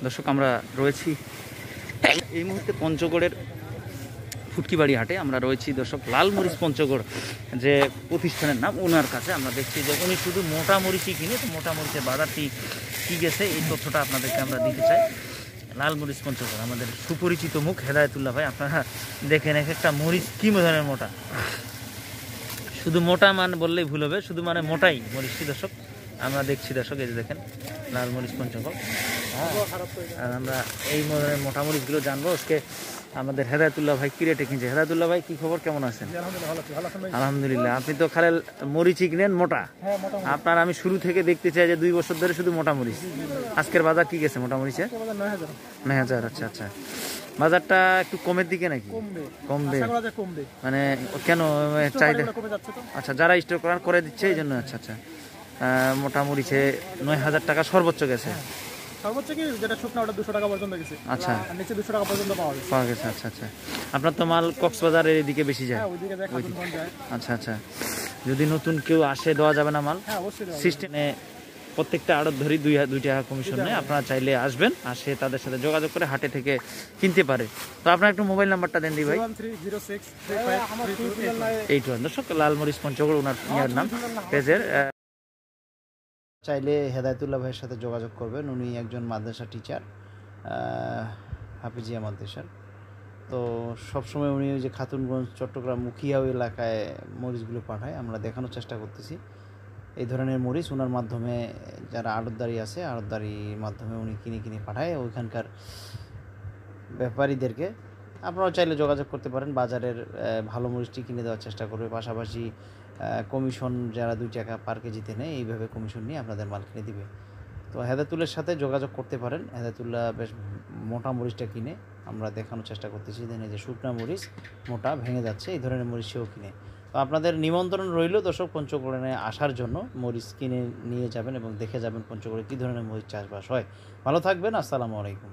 দর্শক আমরা রয়েছি এই মুহূর্তে পঞ্চগড়ের ফুটকিবাড়ি হাটে। আমরা রয়েছি দর্শক লাল মরিচ পঞ্চগড় যে প্রতিষ্ঠানের নাম, ওনার কাছে আমরা দেখছি যে উনি শুধু মোটা মরিচই কিনে, তো মোটা মরিচের বাজারটি কী গেছে এই তথ্যটা আপনাদেরকে আমরা দিতে চাই। লাল মরিচ পঞ্চগড় আমাদের সুপরিচিত মুখ হেদায়েতুল্লাহ ভাই, আপনারা দেখেন এক একটা মরিচ কী ধরনের মোটা, শুধু মোটা মানে বললেই ভুল হবে, শুধু মানে মোটাই মরিচটি দর্শক আমরা দেখছি। দর্শক এই যে দেখেন লাল মরিচ পঞ্চগড়, আর আমরা এই মোটা মরিচগুলো জানবো আজকে আমাদের হেদায়েতুল্লাহ ভাই কি রেটে কিনছে। হেদায়েতুল্লাহ ভাই কি খবর, কেমন আছেন? আলহামদুলিল্লাহ। আপনি তো খালি মরিচই কিনেন মোটা, আপনার আমি শুরু থেকে দেখতে চাই যে 2 বছর ধরে শুধু মোটা মরিচ। আজকের বাজার কি গেছে মোটা মরিচে? 9,000। আচ্ছা আচ্ছা, বাজারটা একটু কমের দিকে নাকি? কমবে মানে কেন চাহিদা? আচ্ছা, যারা স্টোর করে দিচ্ছে এই জন্য। আচ্ছা আচ্ছা, মোটা মরিচে 9,000 টাকা সর্বোচ্চ গেছে। সর্বোচ্চ কি যেটা শুকনো ওটা 200 টাকা পর্যন্ত গেছে। আচ্ছা, আর নিচে 200 টাকা পর্যন্ত পাওয়া গেছে। আচ্ছা আচ্ছা, আপনার তো মাল কক্সবাজারের এদিকে বেশি যায়? হ্যাঁ, ওইদিকে যায়, খাতুনগঞ্জ যায়। আচ্ছা আচ্ছা, যদি নতুন কেউ আসে দেওয়া যাবে না মাল? হ্যাঁ, অবশ্যই সিস্টেমে প্রত্যেকটা আড়ত ধরি 2 টাকা কমিশন নেয়। আপনারা চাইলে আসবেন, আসে তাদের সাথে যোগাযোগ করে হাটে থেকে কিনতে পারে। তো আপনার একটু মোবাইল নাম্বারটা দেন দি ভাই। 1306353281। দর্শক লাল মরিচ পঞ্চগড় ওনার নাম পেজের। চাইলে হেদায়েতুল্লাহ ভাইয়ের সাথে যোগাযোগ করবেন। উনি একজন মাদ্রাসা টিচার, হাফিজিয়া মাদ্রাসার। তো সবসময় উনি ওই যে খাতুনগঞ্জ, চট্টগ্রাম, মুখিয়াও এলাকায় মরিচগুলো পাঠায়। আমরা দেখানোর চেষ্টা করতেছি এই ধরনের মরিচ ওনার মাধ্যমে, যারা আড়তদারি আছে আড়তদারির মাধ্যমে উনি কিনে পাঠায় ওইখানকার ব্যাপারীদেরকে। আপনারাও চাইলে যোগাযোগ করতে পারেন, বাজারের ভালো মরিচটি কিনে দেওয়ার চেষ্টা করবে। পাশাপাশি কমিশন যারা 2 টাকা পার কেজিতে নেয়, এইভাবে কমিশন নিয়ে আপনাদের মাল কিনে দিবে। তো হেদায়েতুল্লাহর সাথে যোগাযোগ করতে পারেন। হেদায়েতুল্লাহ বেশ মোটা মরিচটা কিনে, আমরা দেখানোর চেষ্টা করতেছি যে শুকনা মরিচ মোটা ভেঙে যাচ্ছে, এই ধরনের মরিচ সেও কিনে। তো আপনাদের নিমন্ত্রণ রইল দর্শক পঞ্চগড়ে আসার জন্য, মরিচ কিনে নিয়ে যাবেন এবং দেখে যাবেন পঞ্চগড়ে কী ধরনের মরিচ চাষবাস হয়। ভালো থাকবেন, আসসালামু আলাইকুম।